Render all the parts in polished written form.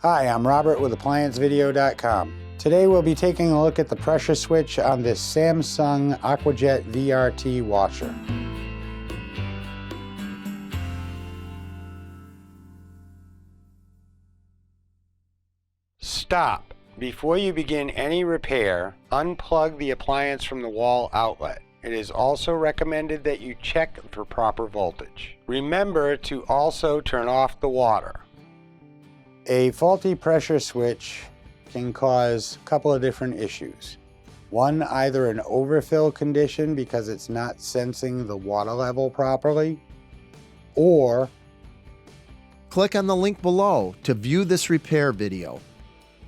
Hi, I'm Robert with ApplianceVideo.com. Today we'll be taking a look at the pressure switch on this Samsung AquaJet VRT washer. Stop. Before you begin any repair, unplug the appliance from the wall outlet. It is also recommended that you check for proper voltage. Remember to also turn off the water. A faulty pressure switch can cause a couple of different issues. One, either an overfill condition because it's not sensing the water level properly, or click on the link below to view this repair video.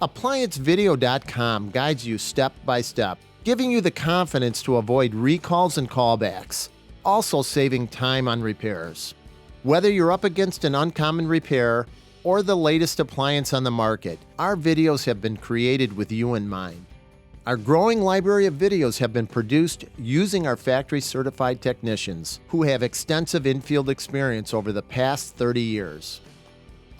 ApplianceVideo.com guides you step by step, giving you the confidence to avoid recalls and callbacks, also saving time on repairs. Whether you're up against an uncommon repair or the latest appliance on the market, our videos have been created with you in mind. Our growing library of videos have been produced using our factory-certified technicians who have extensive infield experience over the past 30 years.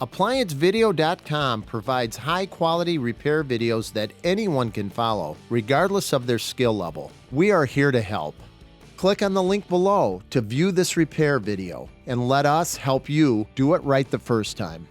ApplianceVideo.com provides high-quality repair videos that anyone can follow, regardless of their skill level. We are here to help. Click on the link below to view this repair video and let us help you do it right the first time.